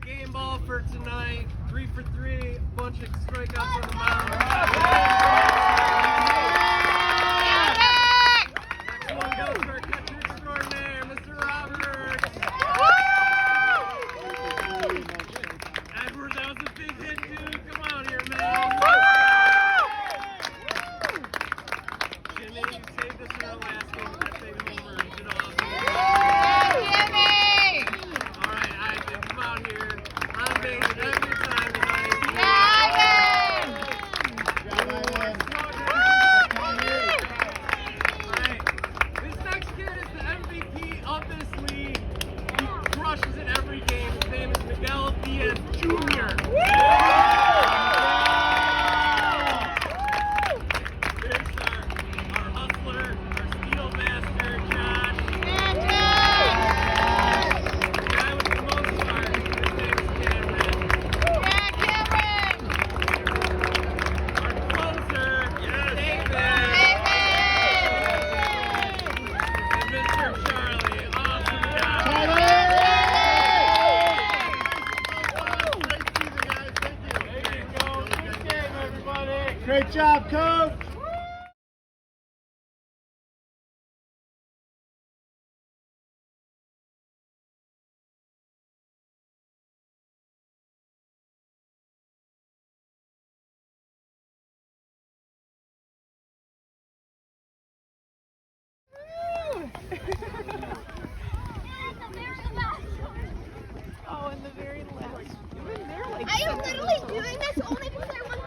game ball for tonight. 3 for 3, bunch of strikeouts on the mound. Next one goes for a catcher extraordinaire, Mr. Roberts. Edward, that was a big hit, dude. Come on here, man. Jimmy, you saved us in our last game with that big homer. You did awesome. All right, Ivan, come out here. On base every time tonight. Alright, this next kid is the MVP of this league. He crushes in every game. His name is Miguel Diaz Jr. Here's our hustler, our steel master, Josh. The guy with the most heart, his name is Cameron. Our closer, David. And Mr. Charlie, awesome job. Great job, Coach! Oh, in the very last. You've been there like I am literally doing this only because I want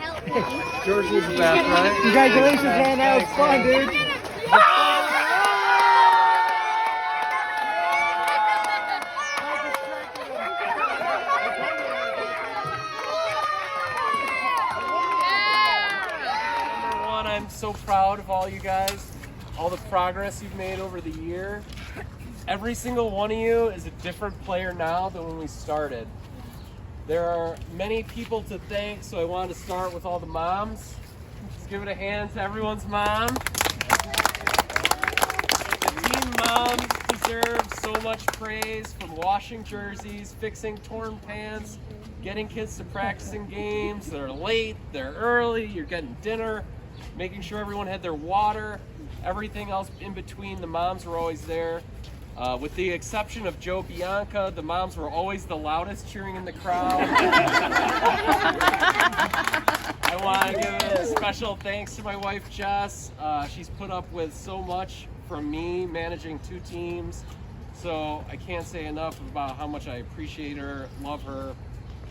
Help me. George was the best, right? Congratulations, man. That was fun, dude. Number one, I'm so proud of all you guys, all the progress you've made over the year. Every single one of you is a different player now than when we started. There are many people to thank, so I wanted to start with all the moms. Let's give it a hand to everyone's mom. The team moms deserve so much praise, from washing jerseys, fixing torn pants, getting kids to practicing games. They're late, they're early, you're getting dinner, making sure everyone had their water, everything else in between. The moms were always there. With the exception of Joe Bianca, the moms were always the loudest cheering in the crowd. I want to give a special thanks to my wife, Jess. She's put up with so much from me managing 2 teams. So I can't say enough about how much I appreciate her, love her,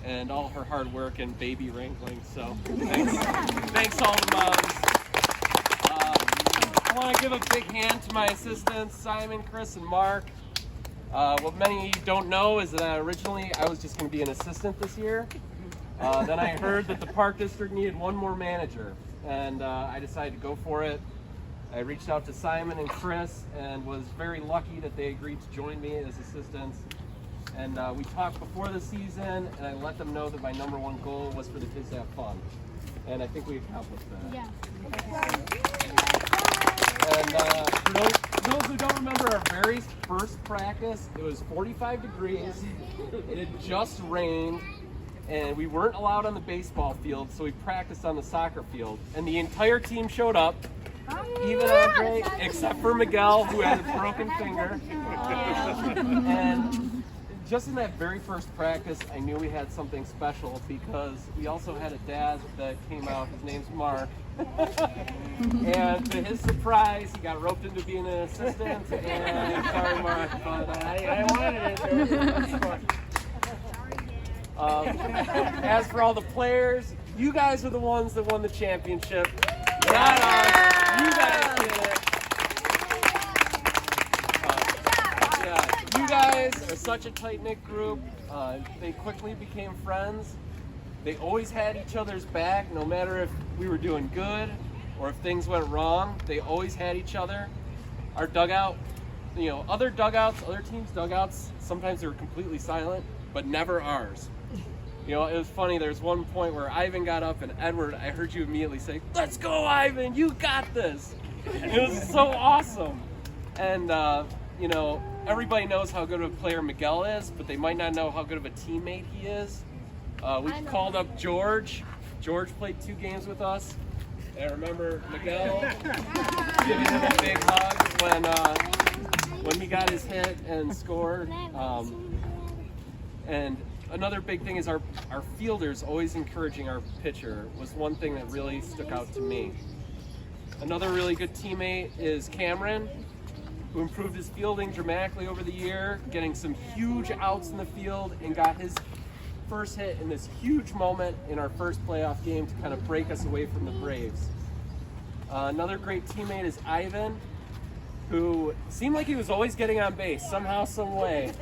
and all her hard work and baby wrangling. So thanks all the moms. I want to give a big hand to my assistants, Simon, Chris, and Mark. What many of you don't know is that originally I was just going to be an assistant this year. Then I heard that the Park District needed one more manager, and I decided to go for it. I reached out to Simon and Chris and was very lucky that they agreed to join me as assistants. And we talked before the season, and I let them know that my number one goal was for the kids to have fun. And I think we accomplished that. Yeah. And for those who don't remember our very first practice, it was 45 degrees, it had just rained, and we weren't allowed on the baseball field, so we practiced on the soccer field. And the entire team showed up, even Andre, except for Miguel, who had a broken finger. And just in that very first practice, I knew we had something special because we also had a dad that came out. His name's Mark. And to his surprise, he got roped into being an assistant. And sorry, Mark, but I wanted it. As for all the players, you guys are the ones that won the championship, not us. You guys did it. You guys are such a tight-knit group. They quickly became friends. They always had each other's back, no matter if we were doing good or if things went wrong. They always had each other. Our dugout, other dugouts, other teams' dugouts, sometimes they were completely silent, but never ours. It was funny, there's one point where Ivan got up and Edward, I heard you immediately say, "Let's go, Ivan, you got this." It was so awesome. And, you know, everybody knows how good of a player Miguel is, but they might not know how good of a teammate he is. We called up George. George played 2 games with us. And I remember Miguel giving him a big hug when he got his hit and scored. And another big thing is our fielders always encouraging our pitcher was one thing that really stuck out to me. Another really good teammate is Cameron, who improved his fielding dramatically over the year, getting some huge outs in the field and got his first hit in this huge moment in our first playoff game to kind of break us away from the Braves. Another great teammate is Ivan, who seemed like he was always getting on base somehow, some way.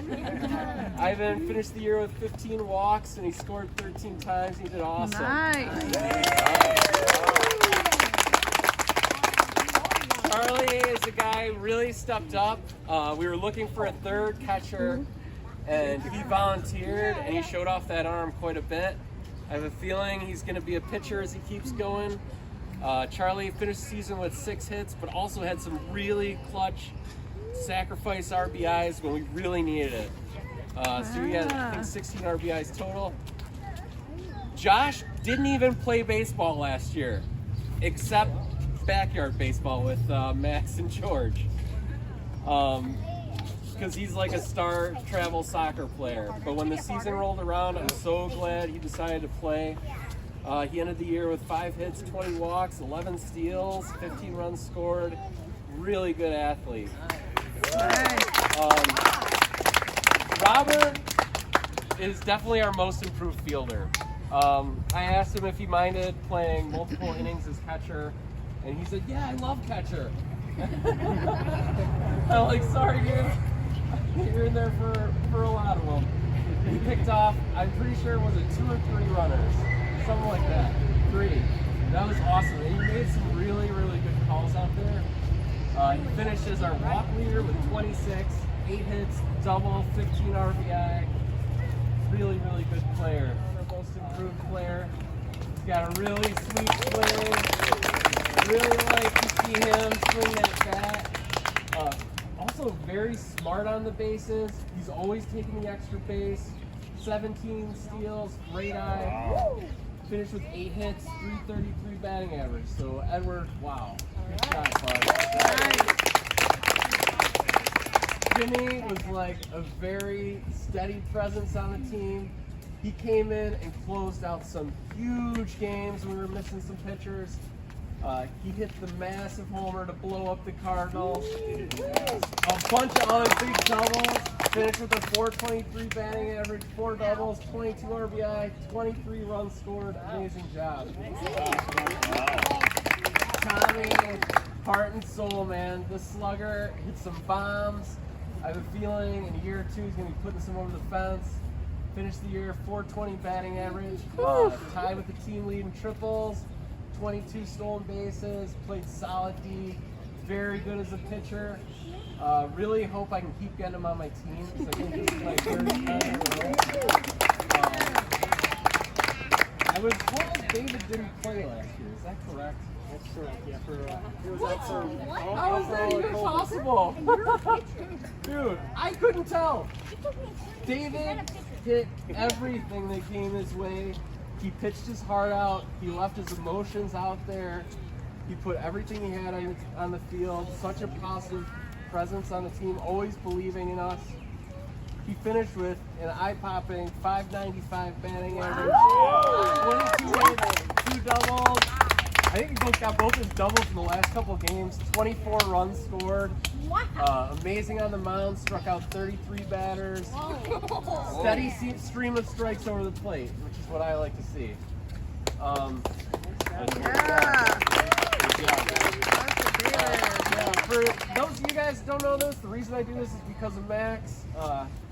Ivan finished the year with 15 walks and he scored 13 times. He did awesome. Charlie is a guy who really stepped up. We were looking for a third catcher, and he volunteered, and he showed off that arm quite a bit. I have a feeling he's going to be a pitcher as he keeps going. Charlie finished the season with 6 hits, but also had some really clutch sacrifice RBIs when we really needed it. So we had, I think, 16 RBIs total. Josh didn't even play baseball last year, except backyard baseball with Max and George. Because he's like a star travel soccer player. But when the season rolled around, I'm so glad he decided to play. He ended the year with 5 hits, 20 walks, 11 steals, 15 runs scored. Really good athlete. Robert is definitely our most improved fielder. I asked him if he minded playing multiple innings as catcher, and he said, "Yeah, I love catcher." I'm like, "Sorry, dude, you're in there for a lot of them." He picked off, I'm pretty sure it was 2 or 3 runners, something like that. 3. That was awesome. And he made some really, really good calls out there. He finished as our walk leader with 26, 8 hits, double, 15 RBI. Really, really good player. Our most improved player. He's got a really sweet swing. Really like to see him swing that bat. Also very smart on the bases. He's always taking the extra base. 17 steals, great eye. Finished with 8 hits, 333 batting average. So Edward, wow. Good shot, bud. Jimmy was like a very steady presence on the team. He came in and closed out some huge games when we were missing some pitchers. He hit the massive homer to blow up the Cardinals. A bunch of other big doubles. Finished with a 423 batting average, 4 doubles, 22 RBI, 23 runs scored. Amazing job. Tommy, heart and soul, man. The slugger hit some bombs. I have a feeling in a year or 2 he's going to be putting some over the fence. Finished the year 420 batting average. Tied with the team lead in triples. 22 stolen bases, played solid D, very good as a pitcher. Really hope I can keep getting him on my team, because I think this is my third time in a row. I was told David didn't play last year, is that correct? That's correct, yeah. How is that even possible? Dude, I couldn't tell. David hit everything that came his way. He pitched his heart out. He left his emotions out there. He put everything he had on the field. Such a positive presence on the team, always believing in us. He finished with an eye-popping 595 batting average, 22 hits, 2 doubles. I think he got both his doubles in the last couple of games. 24 runs scored. Amazing on the mound. Struck out 33 batters. Steady stream of strikes over the plate, which is what I like to see. For those of you guys who don't know this, the reason I do this is because of Max.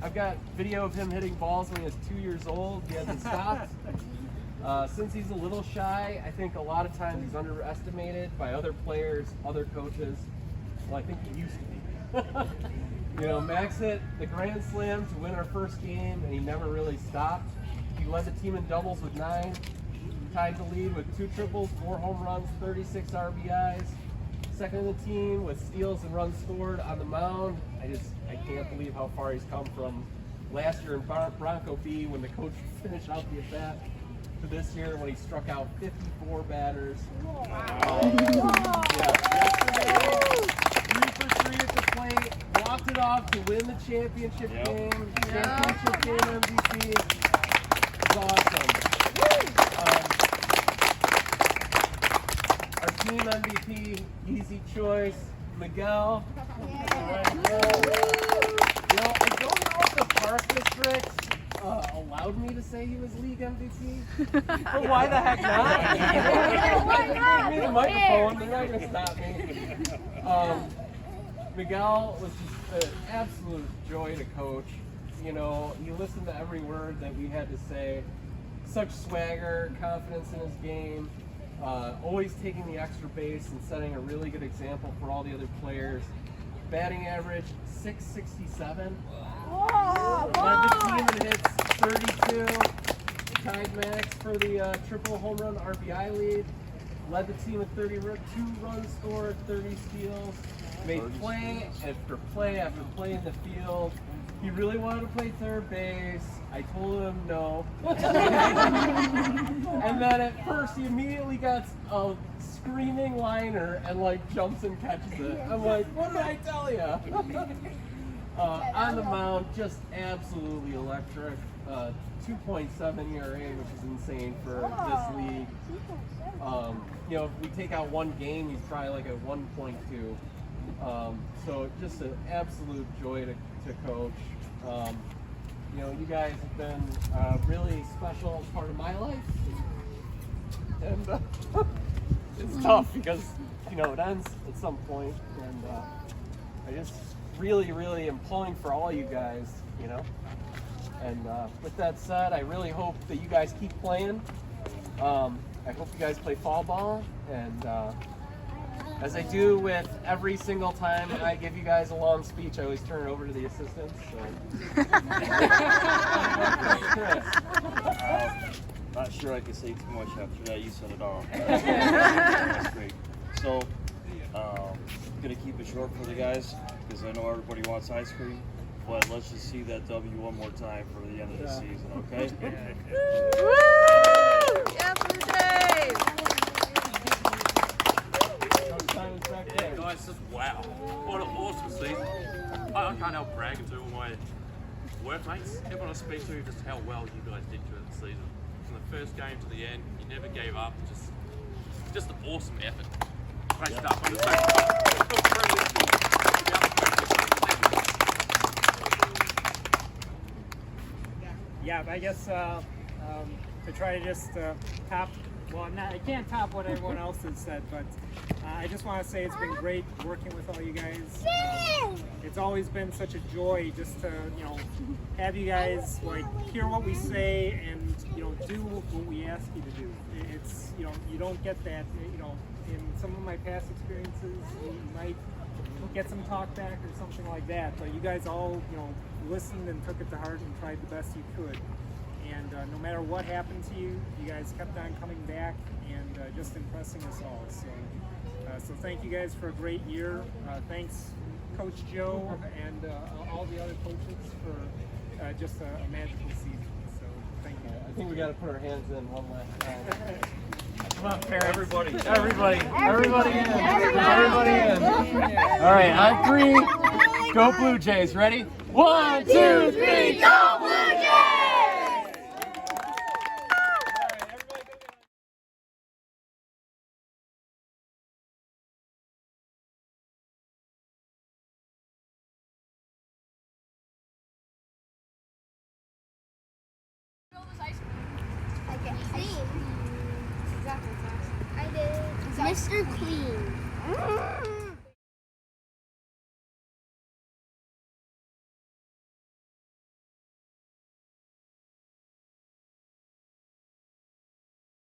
I've got video of him hitting balls when he was 2 years old. He hasn't stopped. Since he's a little shy, I think a lot of times he's underestimated by other players, other coaches. Well, I think he used to be. You know, Max hit the Grand Slam to win our first game, and he never really stopped. He led the team in doubles with 9, tied the lead with 2 triples, 4 home runs, 36 RBIs. second in the team with steals and runs scored on the mound. I can't believe how far he's come from last year in Bronco B when the coach finished out the at-bat to this year when he struck out 54 batters. Yesterday, 3 for 3 at the plate, walked it off to win the championship game. Championship game MVP. It's awesome. Our team MVP, easy choice, Miguel. I don't know if the Park District allowed me to say he was league MVP, but why the heck not? Give me the microphone, they're not going to stop me. Miguel was just an absolute joy to coach. You know, he listened to every word that we had to say. Such swagger, confidence in his game, always taking the extra base and setting a really good example for all the other players. Batting average, .667. Led the team in hits, 32. Tied Max for the triple home run RBI lead. Led the team with 32 runs scored, 30 steals. Made play after play after play in the field. He really wanted to play third base. I told him no. And then at first he immediately got a screaming liner and like jumps and catches it. I'm like, what did I tell you? On the mound, just absolutely electric. 2.7 ERA, which is insane for this league. You know, if we take out one game, he's probably like a 1.2. So just an absolute joy to coach. You know, you guys have been a really special part of my life. And it's tough because, you know, it ends at some point. And I just really am pulling for all you guys, you know. And with that said, I really hope that you guys keep playing. I hope you guys play fall ball. And as I do with every single time I give you guys a long speech, I always turn it over to the assistants. Not sure I can say too much after that. You said it all. That's great. So, gonna keep it short for the guys because I know everybody wants ice cream. But let's just see that W one more time for the end of the season, okay? Woo! Yeah, Blue Jays! Yeah, guys, just wow. What an awesome season. I can't help bragging to all my workmates. Everyone I speak to, just how well you guys did through the season. From the first game to the end, you never gave up. Just an awesome effort. Great stuff. I'm just so Yeah, I guess to try to just top, well, I can't top what everyone else has said, but I just want to say it's been great working with all you guys. It's always been such a joy just to, you know, have you guys like hear what we say and, you know, do what we ask you to do. It's, you know, you don't get that, you know, in some of my past experiences, you might get some talk back or something like that, but you guys all, you know, listened and took it to heart and tried the best you could. And no matter what happened to you, you guys kept on coming back and just impressing us all. So thank you guys for a great year. Thanks, Coach Joe and all the other coaches for just a magical season. So thank you. I think we got to put our hands in one last time. Come on, parents. Everybody in. Everybody in. All right, on 3, go Blue Jays. Ready? 1, 2, 3, go Blue Jays! I can see. I did. Mr. Clean.